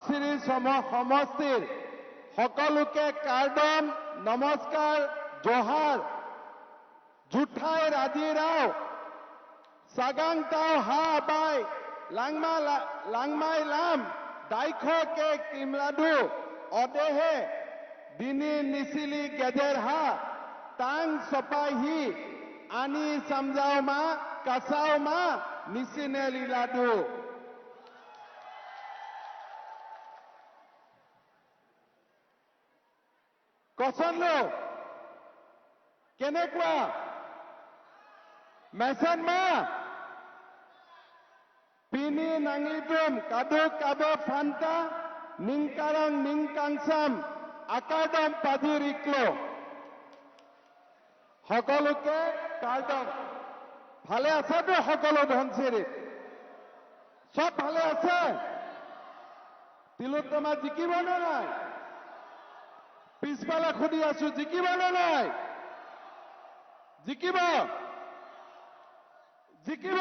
শ্ৰী সমষ্টিৰ সকলোকে কাৰ্ডন নমস্কাৰ জোহাৰ জুঠাই ৰাজিৰাও সাগাংটাও হা বাই লাংমাই লাম দাইখকে কিমলাডু অদেহে দিনী নিচিলি গেজেৰ হা টাং চপাহি আনি চামজাও মা কাছাও মা নিচিনে লীলাডু কচনলো কেনেকুৱা মেচন মা পিনি নাঙিতুম কাদু কাব ফান্তা নিংকাৰং নিংকাংচাম আকাদম পাজিৰিকলো সকলোকে কাৰ্ডন ভালে আছে তো সকলো ধনচিৰি সব ভালে আছে তিলোত্তমা জিকিব নে নাই পিছফালে সুধি আছো জিকিব নে নাই জিকিব জিকিব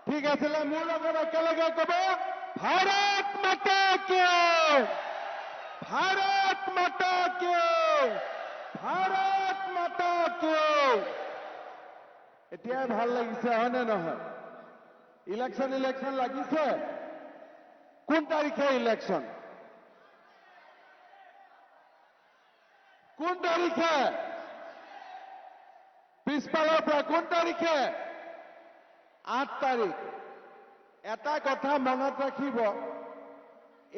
ঠিক আছিলে মোৰ লগত একেলগে কব ভাৰত মাতা কি ভাৰত মাতা কি ভাৰত মাতা কি এতিয়া ভাল লাগিছে হয়নে নহয় ইলেকশন লাগিছে কোন তাৰিখে ইলেকশন কোন তাৰিখে পিছফালৰ পৰা কোন তাৰিখে 8 তাৰিখ এটা কথা মনত ৰাখিব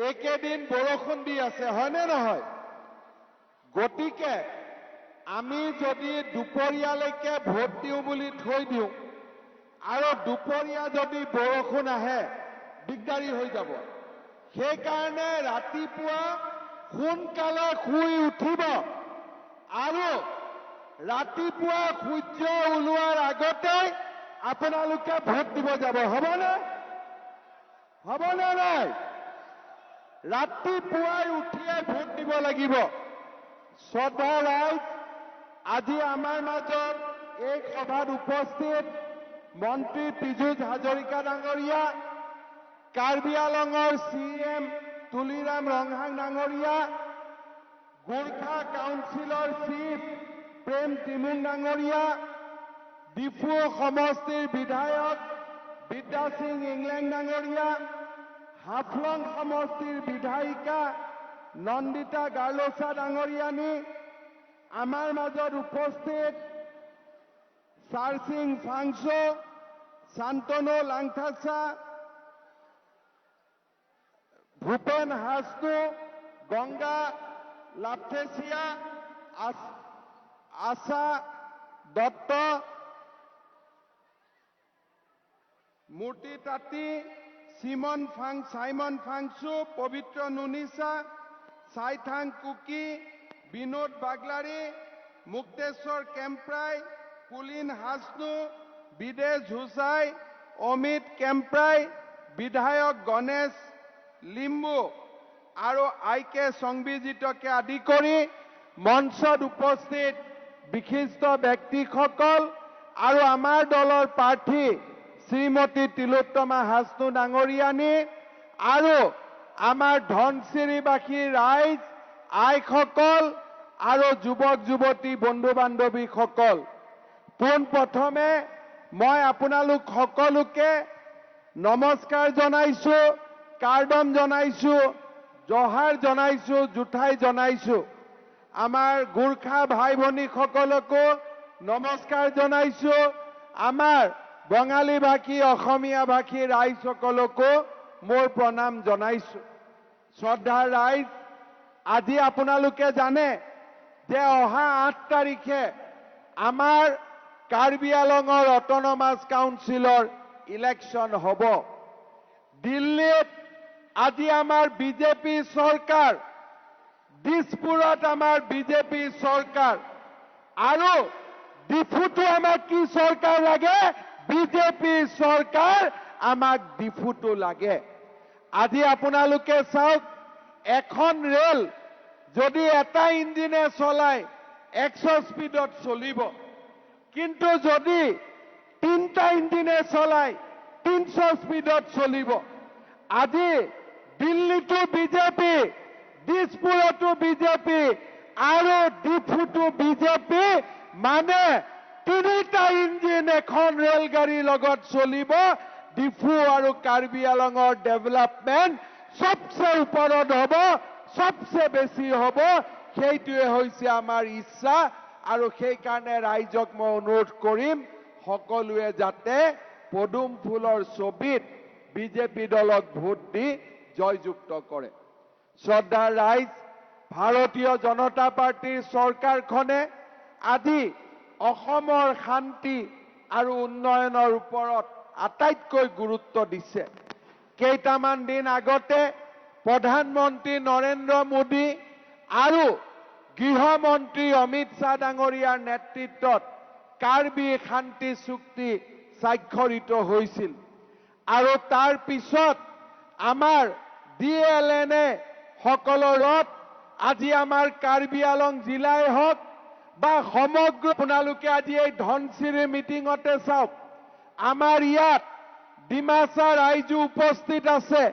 একেদিন বৰষুণ দি আছে হয়নে নহয় গতিকে আমি যদি দুপৰীয়ালৈকে ভোট দিওঁ বুলি থৈ দিওঁ আৰু দুপৰীয়া যদি বৰষুণ আহে দিগদাৰি হৈ যাব সেইকাৰণে ৰাতিপুৱা সোনকালে শুই উঠিব আৰু ৰাতিপুৱা সূৰ্য ওলোৱাৰ আগতে আপোনালোকে ভোট দিব যাব হ'বনে নাই ৰাতিপুৱাই উঠিয়ে ভোট দিব লাগিব শ্ৰদ্ধা ৰাইজ আজি আমাৰ মাজত এই সভাত উপস্থিত মন্ত্ৰী পীযুষ হাজৰিকা ডাঙৰীয়া কাৰ্বি আংলঙৰ CM তুলিৰাম ৰংহাং ডাঙৰীয়া গোৰ্খা কাউন্সিলৰ চিফ প্ৰেম টিমুং ডাঙৰীয়া ডিফু সমষ্টিৰ বিধায়ক বিদ্যা সিং ইংলেণ্ড ডাঙৰীয়া হাফলং সমষ্টিৰ বিধায়িকা নন্দিতা গাৰ্লোচা ডাঙৰীয়ানী আমাৰ মাজত উপস্থিত চাৰসিং ফাংচো শান্তনু লাংথাচা ভূপেন হাজনো গংগা লাপথেচিয়া আশা দত্ত মূৰ্তি তাঁতী সাইমন ফাংচু পবিত্ৰ নুনিসা চাইথাং কুকি বিনোদ বাগলাৰী মুক্তেশ্বৰ কেম্প্ৰাই কুলিন হাজনো বিদেশ হুচাই অমিত কেম্প্ৰাই বিধায়ক গণেশ লিম্বু আৰু IK সংবিজিতকে আদি কৰি মঞ্চত উপস্থিত বিশিষ্ট ব্যক্তিসকল আৰু আমাৰ দলৰ প্ৰাৰ্থী শ্ৰীমতী তিলোত্তমা হাজনো ডাঙৰীয়ানী আৰু আমাৰ ধনচিৰিবাসী ৰাইজ আইসকল আৰু যুৱক যুৱতী বন্ধু বান্ধৱীসকল পোনপ্ৰথমে মই আপোনালোক সকলোকে নমস্কাৰ জনাইছো কাৰ্ডন জনাইছো জোহাৰ জনাইছো জুঠাই জনাইছো আমাৰ গোৰ্খা ভাই ভনীসকলকো নমস্কাৰ জনাইছো আমাৰ বঙালী ভাষী অসমীয়া ভাষী ৰাইজসকলকো মোৰ প্ৰণাম জনাইছো শ্ৰদ্ধাৰ ৰাইজ আজি আপোনালোকে জানে যে অহা 8 তাৰিখে আমাৰ কাৰ্বি আংলঙৰ অট'নমাছ কাউন্সিলৰ ইলেকশ্যন হ'ব দিল্লীত আজি আমাৰ বিজেপি চৰকাৰ দিছপুৰত আমাৰ বিজেপি চৰকাৰ আৰু ডিফুটো আমাক কি চৰকাৰ লাগে বিজেপি চৰকাৰ আমাক ডিফুটো লাগে আজি আপোনালোকে চাওক এখন ৰেল যদি এটা ইঞ্জিনে চলাই 100 স্পিডত চলিব কিন্তু যদি তিনটা ইঞ্জিনে চলাই 300 স্পিডত চলিব আজি দিল্লীতো বিজেপি, দিছপুৰতো বিজেপি আৰু ডিফুতো বিজেপি, মানে তিনিটা ইঞ্জিন এখন ৰেলগাড়ীৰ লগত চলিব। ডিফু আৰু কাৰ্বি আলঙৰ ডেভেলপমেণ্ট সবচে ওপৰত হ'ব, সবচে বেছি হ'ব। সেইটোৱে হৈছে আমাৰ ইচ্ছা আৰু সেইকাৰণে ৰাইজক মই অনুৰোধ কৰিম সকলোৱে যাতে পদুম ফুলৰ ছবিত বিজেপি দলক ভোট দি জয়যুক্ত কৰে। শ্ৰদ্ধাৰ ৰাইজ, ভাৰতীয় জনতা পাৰ্টিৰ চৰকাৰখনে আজি অসমৰ শান্তি আৰু উন্নয়নৰ ওপৰত আটাইতকৈ গুৰুত্ব দিছে। কেইটামান দিন আগতে প্ৰধানমন্ত্ৰী নৰেন্দ্ৰ মোদী আৰু গৃহমন্ত্ৰী অমিত শ্বাহ ডাঙৰীয়াৰ নেতৃত্বত কাৰ্বি শান্তি চুক্তি স্বাক্ষৰিত হৈছিল আৰু তাৰ পিছত আমাৰ DLNA সকলৰত আজি আমাৰ কাৰ্বি আলং জিলাই হওক বা সমগ্ৰ আপোনালোকে আজি এই ধনচিৰি মিটিঙতে চাওক, আমাৰ ইয়াত ডিমাচা ৰাইজো উপস্থিত আছে,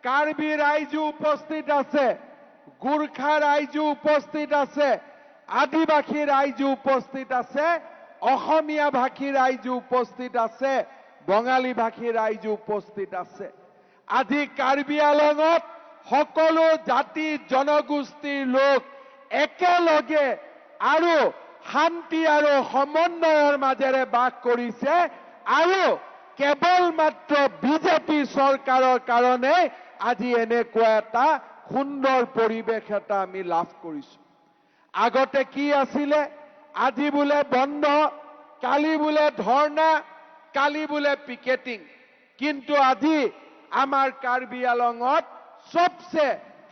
কাৰ্বি ৰাইজো উপস্থিত আছে, গোৰ্খা ৰাইজো উপস্থিত আছে, আদিবাসী ৰাইজো উপস্থিত আছে, অসমীয়া ভাষী ৰাইজো উপস্থিত আছে, বঙালী ভাষী ৰাইজো উপস্থিত আছে। আজি কাৰ্বি আলঙত সকলো জাতি জনগোষ্ঠীৰ লোক একেলগে আৰু শান্তি আৰু সমন্বয়ৰ মাজেৰে বাস কৰিছে আৰু কেৱল মাত্ৰ বিজেপি চৰকাৰৰ কাৰণে আজি এনেকুৱা এটা সুন্দৰ পৰিৱেশ এটা আমি লাভ কৰিছো। আগতে কি আছিলে, আজি বোলে বন্ধ, কালি বোলে ধৰ্ণা, কালি বোলে পিকেটিং, কিন্তু আজি আমাৰ কাৰ্বি আলঙত সবচে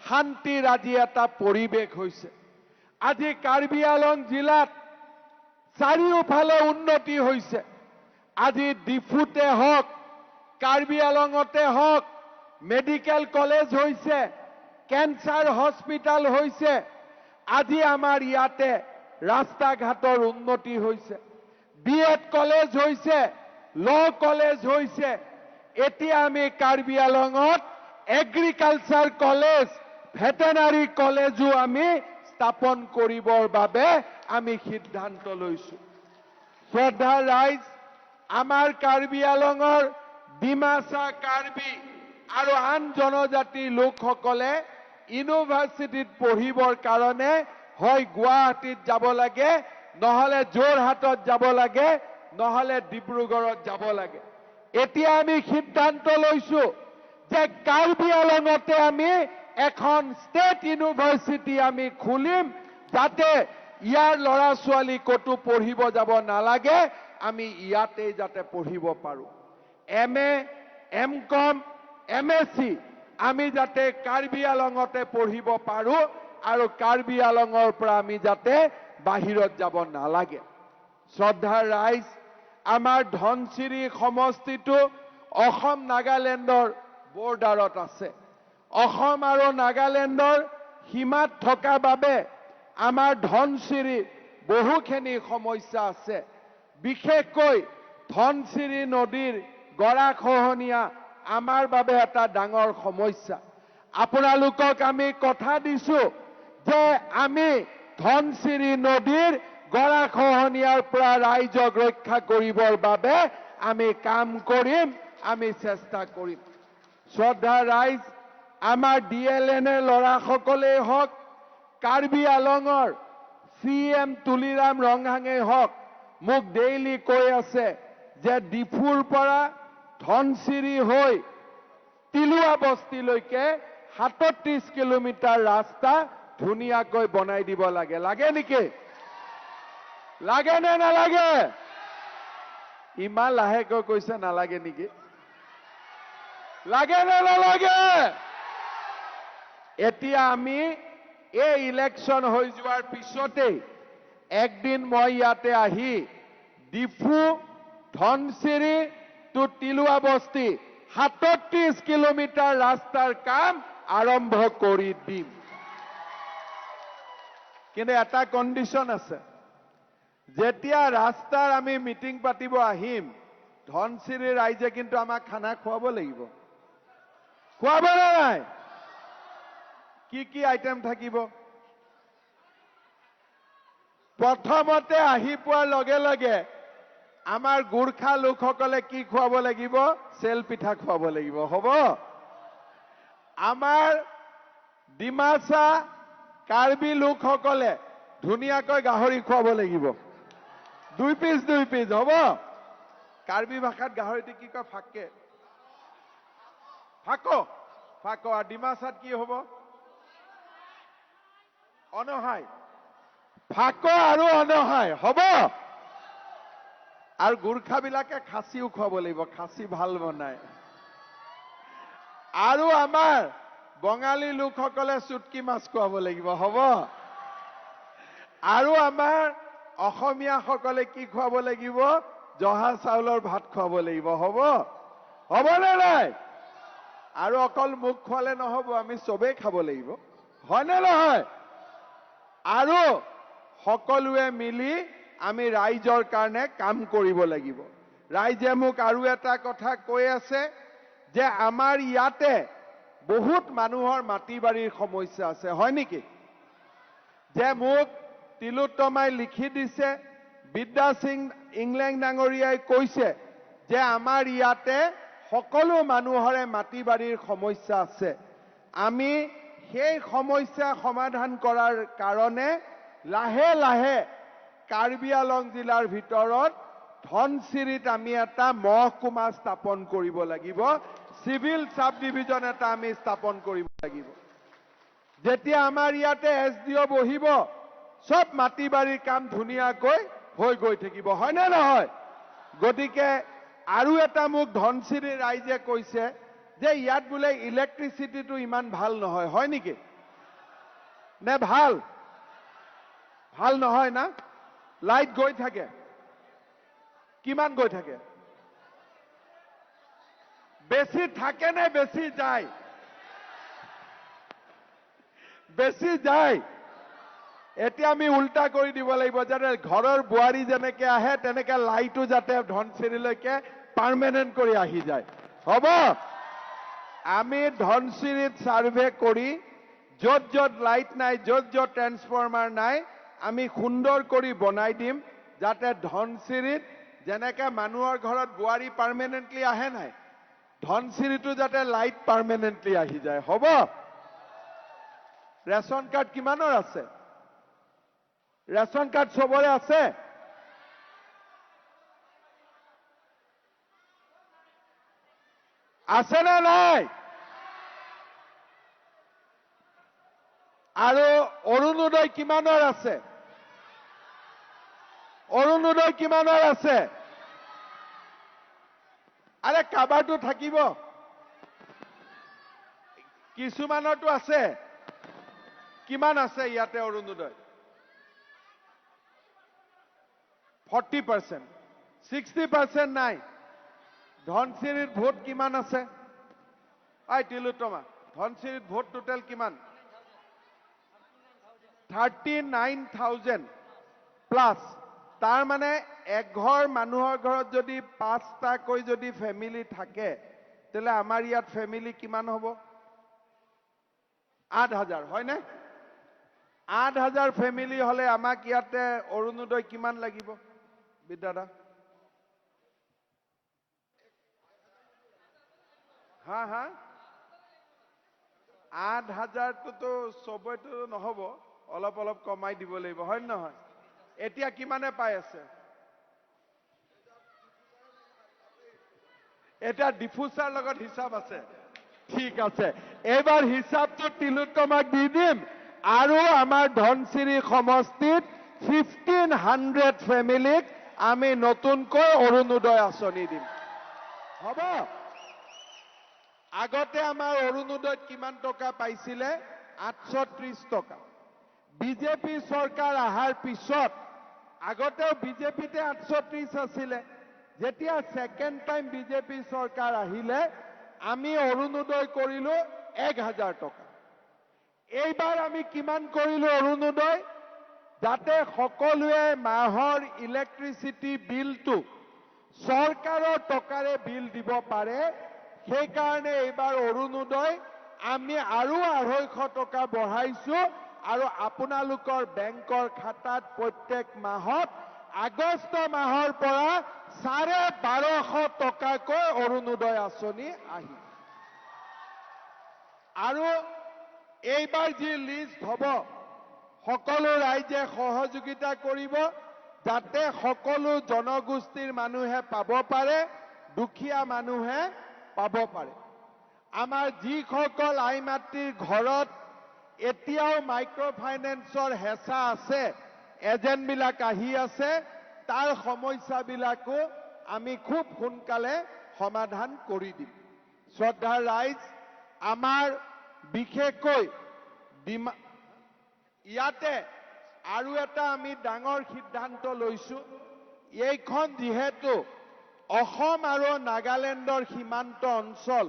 শান্তিৰ আজি এটা পৰিৱেশ হৈছে। আজি কাৰ্বি আলং জিলাত চাৰিওফালে উন্নতি হৈছে। আজি ডিফুতে হওক, কাৰ্বি আলঙতে হওক, মেডিকেল কলেজ হৈছে, কেন্সাৰ হস্পিটাল হৈছে। আজি আমাৰ ইয়াতে ৰাস্তা ঘাটৰ উন্নতি হৈছে, BEd কলেজ হৈছে, ল কলেজ হৈছে। এতিয়া আমি কাৰ্বি আলঙত এগ্ৰিকালচাৰ কলেজ, ভেটেনাৰী কলেজো আমি স্থাপন কৰিবৰ বাবে আমি সিদ্ধান্ত লৈছো। শ্ৰদ্ধাৰ ৰাইজ, আমাৰ কাৰ্বি আলঙৰ ডিমাচা কাৰ্বি আৰু আন জনজাতিৰ লোকসকলে ইউনিভাৰ্চিটিত পঢ়িবৰ কাৰণে হয় গুৱাহাটীত যাব লাগে, নহলে যোৰহাটত যাব লাগে, নহলে ডিব্ৰুগড়ত যাব লাগে। এতিয়া আমি সিদ্ধান্ত লৈছো যে কাৰ্বি আলঙতে আমি এখন ষ্টেট ইউনিভাৰ্চিটি আমি খুলিম, যাতে ইয়াৰ ল'ৰা ছোৱালী ক'তো পঢ়িব যাব নালাগে, আমি ইয়াতে যাতে পঢ়িব পাৰো। MA, MCom, MSc আমি যাতে কাৰ্বি আলঙতে পঢ়িব পাৰো আৰু কাৰ্বি আলঙৰ পৰা আমি যাতে বাহিৰত যাব নালাগে। শ্ৰদ্ধাৰ ৰাইজ, আমাৰ ধনচিৰি সমষ্টিটো অসম নাগালেণ্ডৰ বৰ্ডাৰত আছে। অসম আৰু নাগালেণ্ডৰ সীমাত থকা বাবে আমাৰ ধনচিৰি বহুখিনি সমস্যা আছে। বিশেষকৈ ধনচিৰি নদীৰ গৰাখহনীয়া আমাৰ বাবে এটা ডাঙৰ সমস্যা। আপোনালোকক আমি কথা দিছো যে আমি ধনচিৰি নদীৰ গৰাখহনীয়াৰ পৰা ৰাইজক ৰক্ষা কৰিবৰ বাবে আমি কাম কৰিম, আমি চেষ্টা কৰিম। শ্ৰদ্ধাৰ ৰাইজ, আমাৰ DLNA ল'ৰাসকলেই হওক, কাৰ্বি আলঙৰ CM তুলিৰাম ৰংহাঙেই হওক, মোক ডেইলি কৈ আছে যে ডিফুৰ পৰা ধনচিৰি হৈ তিলুৱা বস্তিলৈকে 37 কিলোমিটাৰ ৰাস্তা ধুনীয়াকৈ বনাই দিব লাগে। লাগে নেকি? লাগে নে নালাগে? ইমান লাহেকৈ কৈছে নালাগে নেকি? লাগে নে নালাগে? এতিয়া আমি এই ইলেকশ্যন হৈ যোৱাৰ পিছতেই একদিন মই ইয়াতে আহি ডিফু ধনচিৰি টু তিলুৱা বস্তি 37 কিলোমিটাৰ ৰাস্তাৰ কাম আৰম্ভ কৰি দিম। কিন্তু এটা কণ্ডিশ্যন আছে, যেতিয়া ৰাস্তাৰ আমি মিটিং পাতিব আহিম, ধনচিৰি ৰাইজে কিন্তু আমাক খানা খুৱাব লাগিব। খুৱাব নে নাই? কি আইটেম থাকিব? প্ৰথমতে আহি পোৱাৰ লগে লগে আমাৰ গোৰ্খা লোকসকলে কি খুৱাব লাগিব? চেল পিঠা খুৱাব লাগিব। হ'ব? আমাৰ ডিমাচা কাৰ্বি লোকসকলে ধুনীয়াকৈ গাহৰি খুৱাব লাগিব। 2 পিচ। হ'ব? কাৰ্বি ভাষাত গাহৰিটো কি কয়? ফাকে। ফাকো। আৰু ডিমাচাত কি হ'ব? অনহাই। ফাকো আৰু অনহাই। হ'ব? আৰু গোৰ্খাবিলাকে খাচীও খুৱাব লাগিব। খাচী ভাল বনায়। আৰু আমাৰ বঙালী লোকসকলে চুটকি মাছ খুৱাব লাগিব। হ'ব? আৰু আমাৰ অসমীয়াসকলে কি খুৱাব লাগিব? জহা চাউলৰ ভাত খুৱাব লাগিব। হ'ব? হ'বনে নাই? আৰু অকল মুখ খোৱালে নহ'ব, আমি চবেই খাব লাগিব। হয়নে নহয়? আৰু সকলোৱে মিলি আমি ৰাইজৰ কাৰণে কাম কৰিব লাগিব। ৰাইজে মোক আৰু এটা কথা কৈ আছে যে আমাৰ ইয়াতে বহুত মানুহৰ মাটি বাৰীৰ সমস্যা আছে। হয় নেকি? যে মোক তিলোত্তমাই লিখি দিছে, বিদ্যা সিং ইংলেণ্ড ডাঙৰীয়াই কৈছে যে আমাৰ ইয়াতে সকলো মানুহৰে মাটি বাৰীৰ সমস্যা আছে। আমি সেই সমস্যা সমাধান কৰাৰ কাৰণে লাহে লাহে কাৰ্বি আংলং জিলাৰ ভিতৰত ধনচিৰিত আমি এটা মহকুমা স্থাপন কৰিব লাগিব। সিভিল সাব ডিভিজন এটা আমি স্থাপন কৰিব লাগিব। যেতিয়া আমাৰ ইয়াতে SDO বহিব, সব মাটি বাৰীৰ কাম ধুনীয়াকৈ হৈ গৈ থাকিব। হয়নে নহয়? গতিকে আৰু এটা মোক ধনচিৰি ৰাইজে কৈছে যে ইয়াত বোলে ইলেক্ট্ৰিচিটিটো ইমান ভাল নহয়। হয় নেকি? নে ভাল? ভাল নহয় না? লাইট গৈ থাকে। কিমান গৈ থাকে? বেছি থাকে নে বেছি যায়? বেছি যায়। এতিয়া আমি উল্টা কৰি দিব লাগিব, যাতে ঘৰৰ বোৱাৰী যেনেকে আহে তেনেকে লাইটো যাতে ধনচিৰিলৈকে পাৰ্মানেণ্ট কৰি আহি যায়। হ'ব? আমি ধনচিৰিত সাৰ্ভে কৰি য'ত য'ত লাইট নাই, য'ত য'ত ট্ৰেন্সফৰ্মাৰ নাই, আমি সুন্দৰ কৰি বনাই দিম, যাতে ধনচিৰিত যেনেকে মানুহৰ ঘৰত বোৱাৰী পাৰ্মানেণ্টলি আহে নাই, ধনচিৰিটো যাতে লাইট পাৰ্মানেণ্টলি আহি যায়। হ'ব? ৰেচন কাৰ্ড কিমানৰ আছে? ৰেচন কাৰ্ড চবৰে আছে? আছে নে নাই? আৰু অৰুণোদয় কিমানৰ আছে? অৰুণোদয় কিমানৰ আছে? আৰে কাবাৰটো থাকিব। কিছুমানৰটো আছে। কিমান আছে ইয়াতে অৰুণোদয়? 40%। 60% নাই। ধনচিৰিৰ ভোট কিমান আছে? তিলোত্তমা, ধনচিৰিত ভোট টোটেল কিমান? 39,000 প্লাছ। তাৰ মানে এঘৰ মানুহৰ ঘৰত যদি 5টাকৈ যদি ফেমিলি থাকে, তেলে আমাৰ ইয়াত ফেমিলি কিমান হ'ব? 8,000। হয়নে? 8,000 ফেমিলি হলে আমাক ইয়াতে অৰুণোদয় কিমান লাগিব বিদ্যাদা? হা 8,000টোতো চবইতো নহব, অলপ অলপ কমাই দিব লাগিব। হয় নহয়? এতিয়া কিমানে পাই আছে? এটা ডিফুচাৰ লগত হিচাপ আছে। ঠিক আছে, এইবাৰ হিচাপটো তিলোত্তমাক দি দিম। আৰু আমাৰ ধনচিৰি সমষ্টিত 1,500 ফেমিলিক আমি নতুনকৈ অৰুণোদয় আঁচনি দিম। হ'ব? আগতে আমাৰ অৰুণোদয়ত কিমান টকা পাইছিলে? 830 টকা। বিজেপি চৰকাৰ অহাৰ পিছত, আগতেও বিজেপিতে 830 আছিলে, যেতিয়া সেকেন্ড টাইম বিজেপি চৰকাৰ আহিলে আমি অৰুণোদয় কৰিলো 1,000 টকা। এইবাৰ আমি কিমান কৰিলো অৰুণোদয়? যাতে সকলোৱে মাহৰ ইলেক্ট্ৰিচিটি বিলটো চৰকাৰৰ টকাৰে বিল দিব পাৰে, সেইকাৰণে এইবাৰ অৰুণোদয় আমি আৰু 250 টকা বঢ়াইছো আৰু আপোনালোকৰ বেংকৰ খাতাত প্ৰত্যেক মাহত আগষ্ট মাহৰ পৰা 1250 টকাকৈ অৰুণোদয় আঁচনি আহিব। আৰু এইবাৰ যি লিষ্ট হ'ব সকলো ৰাইজে সহযোগিতা কৰিব যাতে সকলো জনগোষ্ঠীৰ মানুহে পাব পাৰে, দুখীয়া মানুহে পাব পাৰে। আমাৰ যিসকল আই মাতৃৰ ঘৰত এতিয়াও মাইক্ৰ ফাইনেন্সৰ হেঁচা আছে, এজেণ্টবিলাক আহি আছে, তাৰ সমস্যাবিলাকো আমি খুব সোনকালে সমাধান কৰি দিম। শ্ৰদ্ধাৰ ৰাইজ, আমাৰ বিশেষকৈ ইয়াতে আৰু এটা আমি ডাঙৰ সিদ্ধান্ত লৈছো। এইখন যিহেতু অসম আৰু নাগালেণ্ডৰ সীমান্ত অঞ্চল,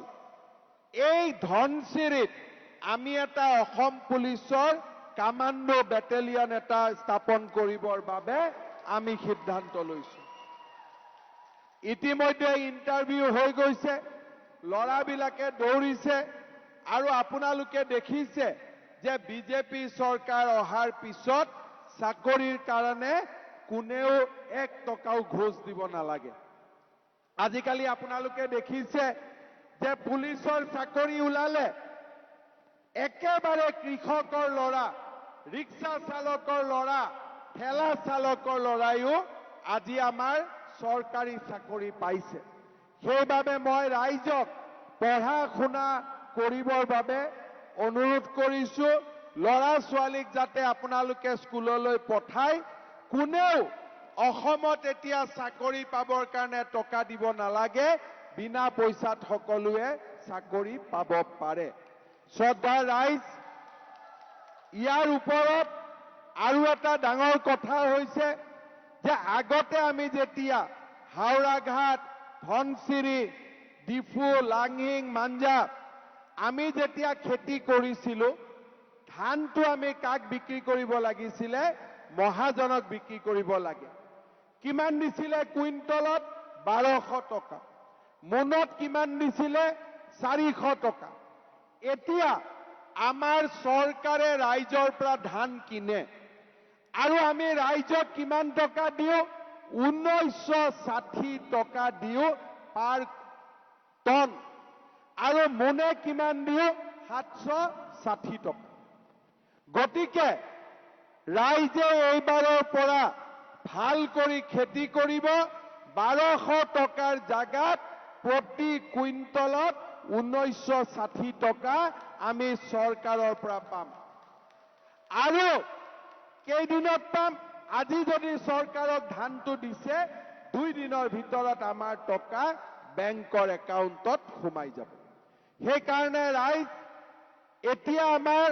এই ধনচিৰিত আমি এটা অসম পুলিচৰ কামাণ্ডো বেটেলিয়ন এটা স্থাপন কৰিবৰ বাবে আমি সিদ্ধান্ত লৈছো। ইতিমধ্যে ইণ্টাৰভিউ হৈ গৈছে, ল'ৰাবিলাকে দৌৰিছে আৰু আপোনালোকে দেখিছে যে বিজেপি চৰকাৰ অহাৰ পিছত চাকৰিৰ কাৰণে কোনেও 1 টকাও ঘোষ দিব নালাগে। আজিকালি আপোনালোকে দেখিছে যে পুলিচৰ চাকৰি ওলালে একেবাৰে কৃষকৰ ল'ৰা, ৰিক্সা চালকৰ ল'ৰা, ঠেলা চালকৰ ল'ৰাইও আজি আমাৰ চৰকাৰী চাকৰি পাইছে। সেইবাবে মই ৰাইজক পঢ়া শুনা কৰিবৰ বাবে অনুৰোধ কৰিছো। ল'ৰা ছোৱালীক যাতে আপোনালোকে স্কুললৈ পঠাই, কোনেও অসমত এতিয়া চাকৰি পাবৰ কাৰণে টকা দিব নালাগে, বিনা পইচাত সকলোৱে চাকৰি পাব পাৰে। শ্ৰদ্ধাৰ ৰাইজ, ইয়াৰ ওপৰত আৰু এটা ডাঙৰ কথা হৈছে যে আগতে আমি যেতিয়া হাওৰাঘাট, ধনচিৰি, ডিফু, লাংহিং, মাঞ্জা আমি যেতিয়া খেতি কৰিছিলো, ধানটো আমি কাক বিক্ৰী কৰিব লাগিছিলে? মহাজনক বিক্ৰী কৰিব লাগে। কিমান দিছিলে কুইণ্টলত? 1200 টকা। মোনত কিমান দিছিলে? 400 টকা। এতিয়া আমাৰ চৰকাৰে ৰাইজৰ পৰা ধান কিনে আৰু আমি ৰাইজক কিমান টকা দিওঁ? 1960 টকা দিওঁ পাৰ টন, আৰু মোনে কিমান দিওঁ? 760 টকা। গতিকে ৰাইজে এইবাৰৰ পৰা ভাল কৰি খেতি কৰিব। 1200 টকাৰ জাগাত প্ৰতি কুইণ্টলত 1960 টকা আমি চৰকাৰৰ পৰা পাম। আৰু কেইদিনত পাম? আজি যদি চৰকাৰক ধানটো দিছে, 2 দিনৰ ভিতৰত আমাৰ টকা বেংকৰ একাউণ্টত সোমাই যাব। সেইকাৰণে ৰাইজ, এতিয়া আমাৰ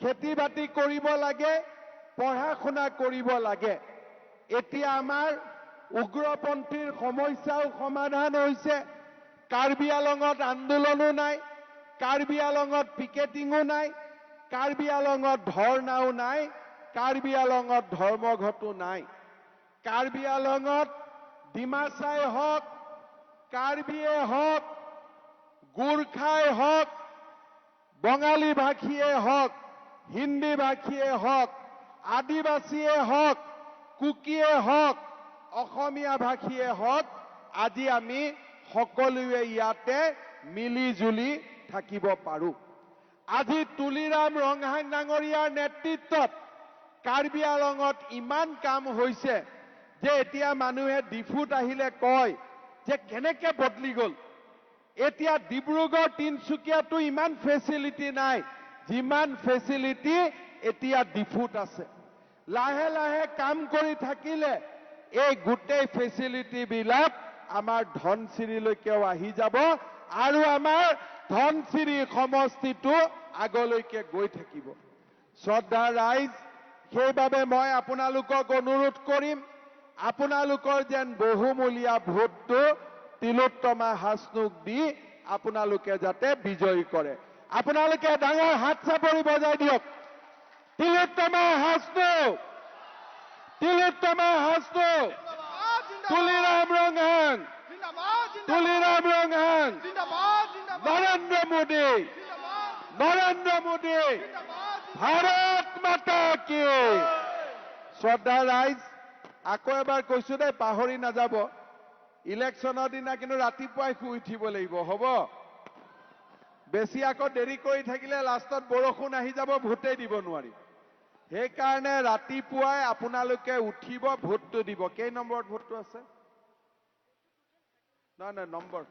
খেতি বাতি কৰিব লাগে, পঢ়া শুনা কৰিব লাগে। এতিয়া আমাৰ উগ্ৰপন্থীৰ সমস্যাও সমাধান হৈছে। কাৰ্বি আলঙত আন্দোলনো নাই, কাৰ্বি আলঙত পিকেটিঙো নাই, কাৰ্বি আলঙত ধৰ্ণাও নাই, কাৰ্বি আলঙত ধৰ্মঘটো নাই। কাৰ্বি আলঙত ডিমাচাই হওক, কাৰ্বিয়ে হওক, গোৰ্খাই হওক, বঙালী ভাষীয়ে হওক, হিন্দী ভাষীয়ে হওক, আদিবাসীয়ে হওক, কুকিয়ে হওক, অসমীয়া ভাষীয়ে হওক, আজি আমি সকলোৱে ইয়াতে মিলি জুলি থাকিব পাৰো। আজি তুলিৰাম ৰংহাং ডাঙৰীয়াৰ নেতৃত্বত কাৰ্বি আলঙত ইমান কাম হৈছে যে এতিয়া মানুহে ডিফুত আহিলে কয় যে কেনেকে বদলি গ'ল। এতিয়া ডিব্ৰুগড়, তিনচুকীয়াতো ইমান ফেচিলিটি নাই যিমান ফেচিলিটি এতিয়া ডিফুত আছে। লাহে লাহে কাম কৰি থাকিলে এই গোটেই ফেচিলিটিবিলাক আমাৰ ধনচিৰিলৈকেও আহি যাব আৰু আমাৰ ধনচিৰি সমষ্টিটো আগলৈকে গৈ থাকিব। শ্ৰদ্ধাৰ ৰাইজ, সেইবাবে মই আপোনালোকক অনুৰোধ কৰিম, আপোনালোকৰ যেন বহুমূলীয়া ভোটটো তিলোত্তমা হাচনুক দি আপোনালোকে যাতে বিজয়ী কৰে। আপোনালোকে ডাঙৰ হাত চাপৰি বজাই দিয়ক। তিলোত্তমা হাচনু, তিলোত্তমা হাচনু, তুলিৰাম ৰংহাং, তুলিৰাম ৰংহাং, নৰেন্দ্ৰ মোদী, নৰেন্দ্ৰ মোদী ভাৰত মাতা কি শ্ৰদ্ধা ৰাইজ আকৌ এবাৰ কৈছো দেই পাহৰি নাযাব ইলেকশ্যনৰ দিনা কিন্তু ৰাতিপুৱাই শুই উঠিব লাগিব হ'ব বেছি আকৌ দেৰি কৰি থাকিলে লাষ্টত বৰষুণ আহি যাব ভোটেই দিব নোৱাৰি সেইকাৰণে ৰাতিপুৱাই আপোনালোকে উঠিব ভোটটো দিব কেই নম্বৰত ভোটটো আছে নহয় নম্বৰ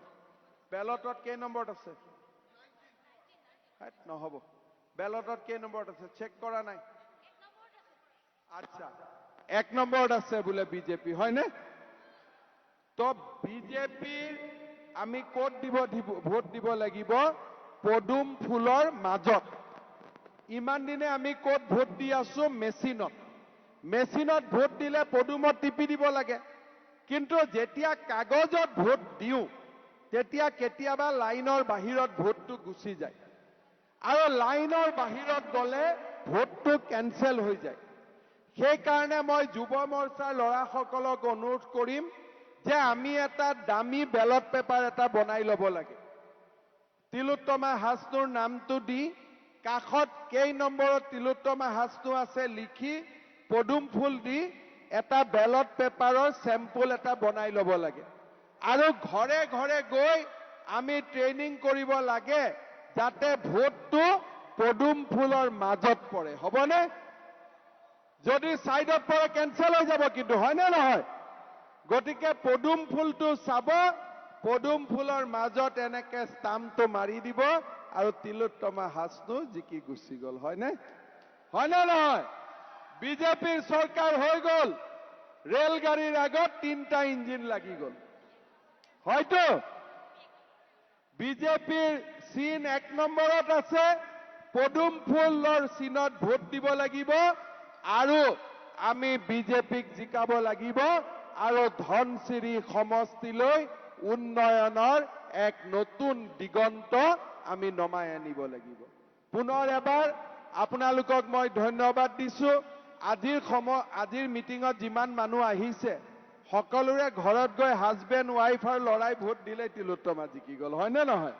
বেলটত কেই নম্বৰত আছে নহব বেলটত কেই নম্বৰত আছে চেক কৰা নাই আচ্ছা 1 নম্বৰত আছে বোলে বিজেপি হয়নে তো বিজেপিৰ আমি ক'ত ভোট দিব লাগিব পদুম ফুলৰ মাজত ইমান দিনে আমি ক'ত ভোট দি আছো মেচিনত ভোট দিলে পদুমত টিপি দিব লাগে কিন্তু যেতিয়া কাগজত ভোট দিও তেতিয়া কেতিয়াবা লাইনৰ বাহিৰত ভোটটো গুচি যায় আৰু লাইনৰ বাহিৰত গলে ভোটটো কেনসেল হৈ যায় সেইকাৰণে মই যুৱ মৰ্চাৰ লৰাসকলক অনুৰোধ কৰিম যে আমি এটা দামী বেলট পেপাৰ এটা বনাই ল'ব লাগে তিলোত্তমা হাজনোৰ নামটো দি কাখত কেই নম্বৰত তিলোত্তমা হাজনো আছে লিখি পদুম ফুল দি এটা বেলট পেপাৰৰ স্যাম্পল এটা বনাই ল'ব লাগে আৰু ঘৰে ঘৰে গৈ আমি ট্ৰেইনিং কৰিব লাগে যাতে ভোটটো পদুম ফুলৰ মাজত পৰে হবনে যদি সাইডত পৰে কেনসেল হৈ যাব কিন্তু হয় না নহয় গটিকে পদুম ফুলটো চাব পদুম ফুলৰ মাজত এনেকে স্টাম্পটো মাৰি দিব আৰু তিলোত্তমা হাজনো জিকি গুচি গল হয় না নহয় বিজেপিৰ চৰকাৰ হৈ গল ৰেলগাড়ীৰ আগত 3টা ইঞ্জিন লাগি গল হয়তো বিজেপিৰ চিন 1 নম্বৰত আছে পদুম ফুলৰ চিনত ভোট দিব লাগিব আৰু আমি বিজেপিক জিকাব লাগিব আৰু ধনচিৰি সমষ্টিলৈ উন্নয়নৰ এক নতুন দিগন্ত আমি নমাই আনিব লাগিব পুনৰ এবাৰ আপোনালোকক মই ধন্যবাদ দিছো আজিৰ মিটিঙত যিমান মানুহ আহিছে সকলোৰে ঘৰত গৈ হাজবেণ্ড ওয়াইফ আৰু লৰাই ভোট দিলে তিলোত্তমা জিকি গল হয় না নহয়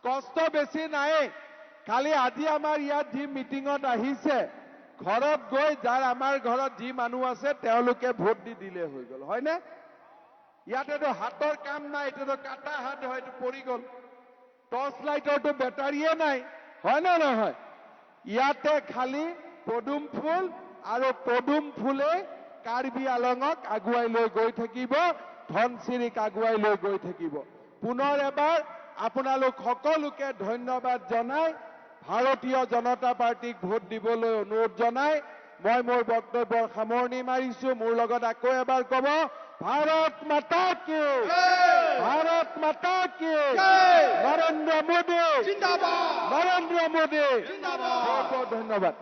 কষ্ট বেছি নাই খালি আজি আমাৰ ইয়াত যি মিটিঙত আহিছে ঘৰত গৈ যাৰ আমাৰ ঘৰত যি মানুহ আছে তেওঁলোকে ভোট দি দিলে হৈ গল হয় না ইয়াতেতো হাতৰ কাম নাই এটো কাটা হাত হয়তো পৰি গল টৰ্চ লাইটৰটো বেটাৰিয়ে নাই হয় না নহয় ইয়াতে খালি পদুম ফুল আৰু পদুম ফুলে কাৰ্বি আলঙক আগুৱাই লৈ গৈ থাকিব ধনচিৰিক আগুৱাই লৈ গৈ থাকিব পুনৰ এবাৰ আপোনালোক সকলোকে ধন্যবাদ জনাই ভাৰতীয় জনতা পাৰ্টিক ভোট দিবলৈ অনুৰোধ জনাই মই মোৰ বক্তব্যৰ সামৰণি মাৰিছো মোৰ লগত আকৌ এবাৰ কব ভাৰত মাতা কি ভাৰত মাতা কি নৰেন্দ্ৰ মোদী জিন্দাবাদ নৰেন্দ্ৰ মোদী জিন্দাবাদ বহুত ধন্যবাদ